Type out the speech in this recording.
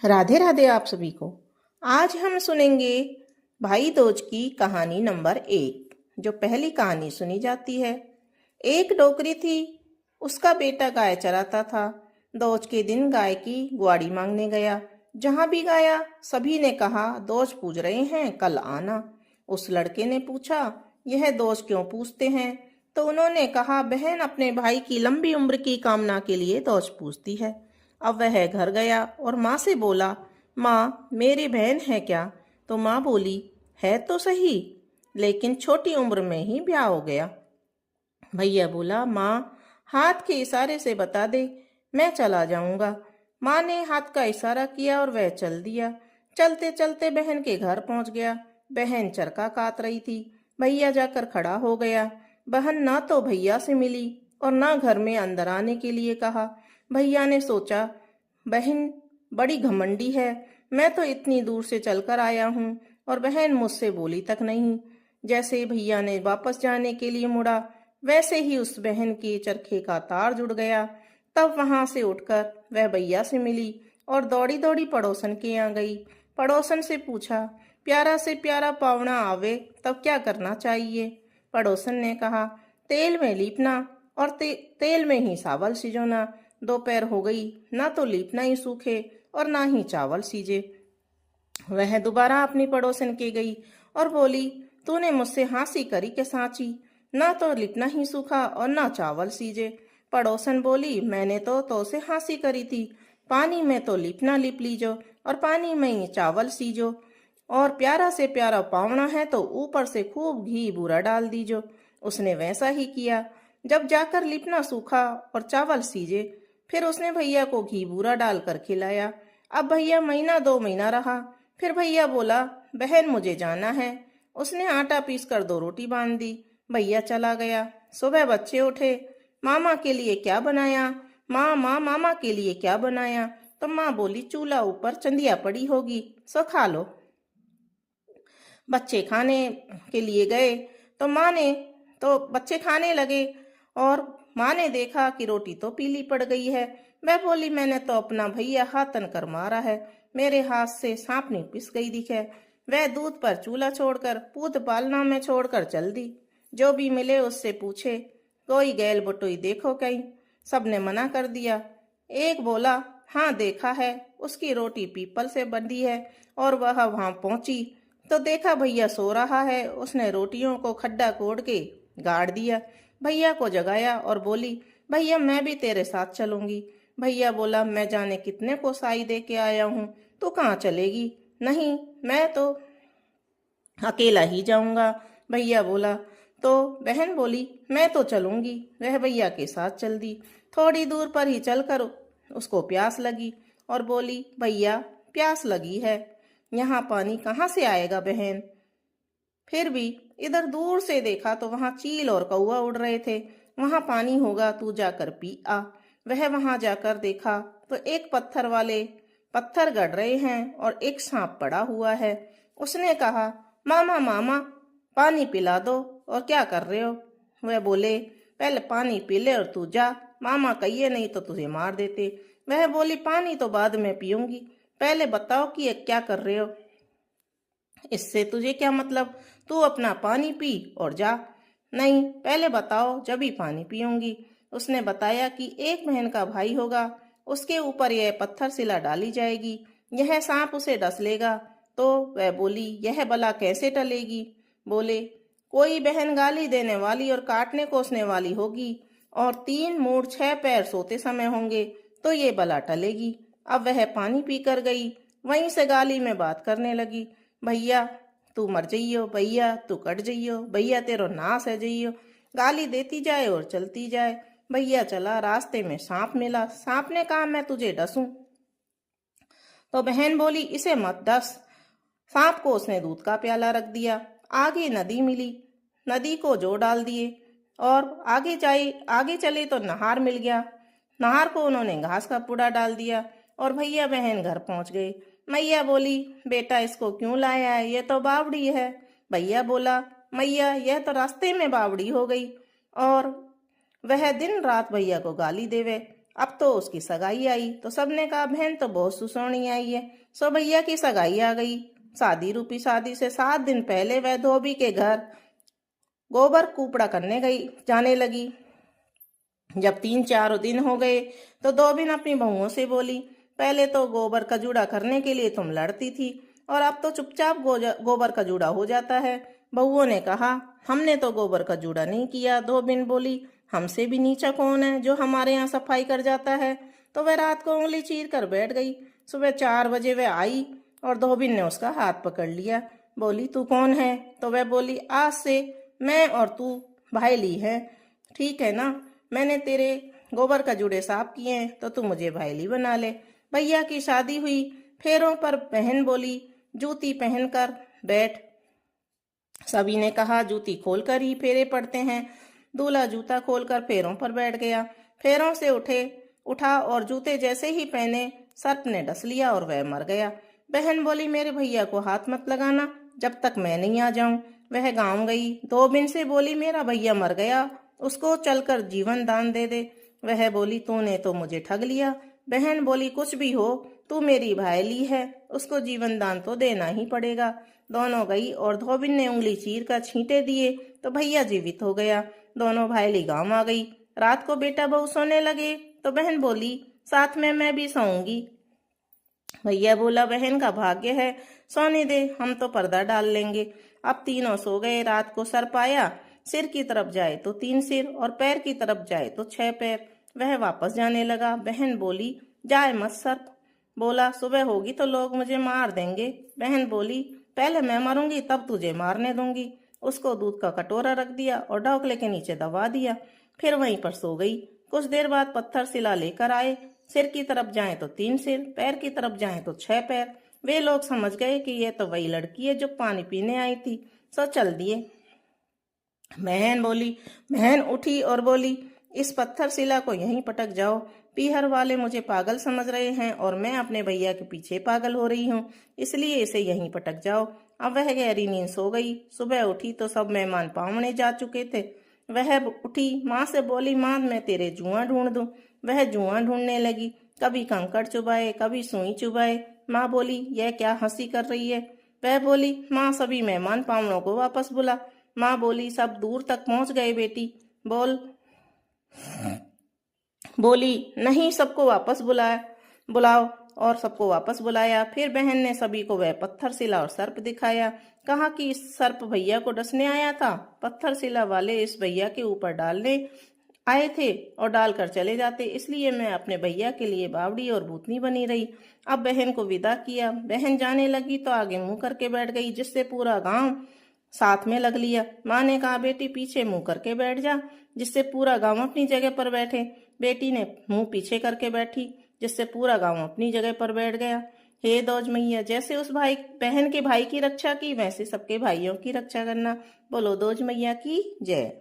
राधे राधे आप सभी को। आज हम सुनेंगे भाई दूज की कहानी नंबर 1। जो पहली कहानी सुनी जाती है। एक डोकरी थी, उसका बेटा गाय चराता था। दूज के दिन गाय की ग्वाड़ी मांगने गया। जहां भी गया सभी ने कहा दूज पूज रहे हैं, कल आना। उस लड़के ने पूछा, यह दूज क्यों पूछते हैं? तो उन्होंने कहा, बहन अपने भाई की लंबी उम्र की कामना के लिए दूज पूछती है। अब वह घर गया और माँ से बोला, माँ मेरी बहन है क्या? तो माँ बोली, है तो सही, लेकिन छोटी उम्र में ही ब्याह हो गया। भैया बोला, माँ हाथ के इशारे से बता दे, मैं चला जाऊंगा। माँ ने हाथ का इशारा किया और वह चल दिया। चलते चलते बहन के घर पहुंच गया। बहन चरखा काट रही थी। भैया जाकर खड़ा हो गया। बहन ना तो भैया से मिली और ना घर में अंदर आने के लिए कहा। भैया ने सोचा, बहन बड़ी घमंडी है, मैं तो इतनी दूर से चलकर आया हूँ और बहन मुझसे बोली तक नहीं। जैसे भैया ने वापस जाने के लिए मुड़ा, वैसे ही उस बहन के चरखे का तार जुड़ गया। तब वहां से उठकर वह भैया से मिली और दौड़ी दौड़ी पड़ोसन के यहाँ गई। पड़ोसन से पूछा, प्यारा से प्यारा पावना आवे तब क्या करना चाहिए? पड़ोसन ने कहा, तेल में लीपना और तेल में ही चावल सिजोना। दोपहर हो गई, ना तो लीपना ही सूखे और ना ही चावल सीजे। वह दोबारा अपनी पड़ोसन के गई और बोली, तूने मुझसे हंसी करी के सांची, ना तो लिपना ही सूखा और ना चावल सीजे। पड़ोसन बोली, मैंने तो से हंसी करी थी, पानी में तो लिपना लिप लीजो और पानी में ही चावल सीजो, और प्यारा से प्यारा पावना है तो ऊपर से खूब घी बूरा डाल दीजो। उसने वैसा ही किया। जब जाकर लिपना सूखा और चावल सीजे, फिर उसने भैया को घी बूरा डालकर खिलाया। अब भैया महीना 2 महीना रहा। फिर भैया बोला, बहन मुझे जाना है। उसने आटा पीस कर 2 रोटी बांध दी। भैया चला गया। सुबह बच्चे उठे, मामा के लिए क्या बनाया? माँ मामा के लिए क्या बनाया? तो माँ बोली, चूल्हा ऊपर चंदिया पड़ी होगी, सो खा लो। बच्चे खाने के लिए गए तो बच्चे खाने लगे और माँ ने देखा कि रोटी तो पीली पड़ गई है। वह बोली, मैंने तो अपना भैया हाथन कर मारा है, मेरे हाथ से सांपनी पिस गई दिखे। वह दूध पर चूल्हा छोड़कर पूत पालना में छोड़कर चल दी। जो भी मिले उससे पूछे, कोई गैल बटोई देखो कहीं? सबने मना कर दिया। एक बोला, हाँ देखा है, उसकी रोटी पीपल से बंधी है। और वह वहां पहुंची तो देखा भैया सो रहा है। उसने रोटियों को खड्डा कोड़ के गाड़ दिया। भैया को जगाया और बोली, भैया मैं भी तेरे साथ चलूंगी। भैया बोला, मैं जाने कितने को साई दे के आया हूँ, तू कहाँ चलेगी? नहीं, मैं तो अकेला ही जाऊंगा। भैया बोला। तो बहन बोली, मैं तो चलूंगी। वह भैया के साथ चल दी। थोड़ी दूर पर ही चलकर उसको प्यास लगी और बोली, भैया प्यास लगी है, यहाँ पानी कहाँ से आएगा बहन? फिर भी इधर दूर से देखा तो वहां चील और कौवा उड़ रहे थे। वहां पानी होगा, तू जाकर पी आ। वह वहां जाकर देखा तो एक पत्थर वाले पत्थर गड़ रहे हैं और एक सांप पड़ा हुआ है। उसने कहा, मामा मामा पानी पिला दो। और क्या कर रहे हो? वह बोले, पहले पानी पी ले और तू जा, मामा कहिए नहीं तो तुझे मार देते। वह बोली, पानी तो बाद में पीऊंगी, पहले बताओ कि ये क्या कर रहे हो? इससे तुझे क्या मतलब, तू अपना पानी पी और जा। नहीं, पहले बताओ जब ही पानी पीऊंगी। उसने बताया कि एक बहन का भाई होगा, उसके ऊपर यह पत्थर शिला डाली जाएगी, यह सांप उसे डस लेगा। तो वह बोली, यह बला कैसे टलेगी? बोले, कोई बहन गाली देने वाली और काटने कोसने वाली होगी और 3 मूंड 6 पैर सोते समय होंगे तो ये बला टलेगी। अब वह पानी पीकर गई। वहीं से गाली में बात करने लगी, भैया तू मर जइयो, भैया तू कट जइयो, भैया तेरो नाश है जइयो। गाली देती जाए और चलती जाए। भैया चला, रास्ते में सांप मिला। सांप ने कहा, मैं तुझे डसूं? तो बहन बोली, इसे मत डस। सांप को उसने दूध का प्याला रख दिया। आगे नदी मिली, नदी को जो डाल दिए और आगे चले तो नहार मिल गया। नहार को उन्होंने घास का पूड़ा डाल दिया और भैया बहन घर पहुंच गए। मैया बोली, बेटा इसको क्यों लाया है, ये तो बावड़ी है। भैया बोला, मैया यह तो रास्ते में बावड़ी हो गई। और वह दिन रात भैया को गाली देवे। अब तो उसकी सगाई आई तो सबने कहा बहन तो बहुत सुसोनी आई है। सो भैया की सगाई आ गई। शादी रूपी शादी से 7 दिन पहले वह धोबी के घर गोबर कूपड़ा करने गई जाने लगी। जब 3-4 दिन हो गए तो धोबिन अपनी बहुओं से बोली, पहले तो गोबर का जूड़ा करने के लिए तुम लड़ती थी और अब तो चुपचाप गोबर का जूड़ा हो जाता है। बहुओं ने कहा, हमने तो गोबर का जूड़ा नहीं किया। धोबिन बोली, हमसे भी नीचा कौन है जो हमारे यहाँ सफाई कर जाता है। तो वह रात को उंगली चीर कर बैठ गई। सुबह 4 बजे वह आई और धोबिन ने उसका हाथ पकड़ लिया। बोली, तू कौन है? तो वह बोली, आज से मैं और तू भाई ली है, ठीक है ना? मैंने तेरे गोबर का जूड़े साफ किए हैं तो तू मुझे भाईली बना ले। भैया की शादी हुई। फेरों पर बहन बोली, जूती पहनकर बैठ। सभी ने कहा, जूती खोलकर ही फेरे पड़ते हैं। दूल्हा जूता खोलकर फेरों पर बैठ गया। फेरों से उठा और जूते जैसे ही पहने सर्प ने डस लिया और वह मर गया। बहन बोली, मेरे भैया को हाथ मत लगाना जब तक मैं नहीं आ जाऊं। वह गांव गई। धोबिन से बोली, मेरा भैया मर गया, उसको चलकर जीवन दान दे दे। वह बोली, तूने तो मुझे ठग लिया। बहन बोली, कुछ भी हो, तू मेरी भाईली है, उसको जीवन दान तो देना ही पड़ेगा। दोनों गई और धोबिन ने उंगली चीर कर छींटे दिए तो भैया जीवित हो गया। दोनों भाईली गांव आ गई। रात को बेटा बहू सोने लगे तो बहन बोली, साथ में मैं भी सोऊंगी। भैया बोला, बहन का भाग्य है, सोने दे, हम तो पर्दा डाल लेंगे। अब तीनों सो गए। रात को सर्प आया। सिर की तरफ जाए तो 3 सिर और पैर की तरफ जाए तो 6 पैर। वह वापस जाने लगा। बहन बोली, जाए मत सर्प। बोला, सुबह होगी तो लोग मुझे मार देंगे। बहन बोली, पहले मैं मरूंगी तब तुझे मारने दूंगी। उसको दूध का कटोरा रख दिया और ढोकले के नीचे दबा दिया। फिर वहीं पर सो गई। कुछ देर बाद पत्थर शिला लेकर आए। सिर की तरफ जाए तो 3 सिर, पैर की तरफ जाए तो 6 पैर। वे लोग समझ गए कि यह तो वही लड़की है जो पानी पीने आई थी, सो चल दिए। बहन उठी और बोली, इस पत्थर शिला को यहीं पटक जाओ। पीहर वाले मुझे पागल समझ रहे हैं और मैं अपने भैया के पीछे पागल हो रही हूँ, इसलिए इसे यहीं पटक जाओ। अब वह गहरी नींद सो गई। सुबह उठी तो सब मेहमान पावने जा चुके थे। वह उठी, माँ से बोली, माँ मैं तेरे जुआ ढूंढ दूं। वह जुआ ढूंढने लगी, कभी कंकड़ चुबाए कभी सुई चुबाए। माँ बोली, यह क्या हंसी कर रही है? वह बोली, माँ सभी मेहमान पावनों को वापस बुला। माँ बोली, सब दूर तक पहुंच गए बेटी। बोली, नहीं, सबको वापस बुलाओ। और सबको वापस बुलाया। फिर बहन ने सभी को वह पत्थर शिला और सर्प दिखाया। कहा कि इस सर्प भैया को डसने आया था, पत्थर शिला वाले इस भैया के ऊपर डालने आए थे और डालकर चले जाते, इसलिए मैं अपने भैया के लिए बावड़ी और भूतनी बनी रही। अब बहन को विदा किया। बहन जाने लगी तो आगे मुंह करके बैठ गई, जिससे पूरा गांव साथ में लग लिया। माँ ने कहा, बेटी पीछे मुंह करके बैठ जा, जिससे पूरा गांव अपनी जगह पर बैठे। बेटी ने मुंह पीछे करके बैठी, जिससे पूरा गांव अपनी जगह पर बैठ गया। हे दौज मैया, जैसे उस बहन के भाई की रक्षा की, वैसे सबके भाइयों की रक्षा करना। बोलो दौज मैया की जय।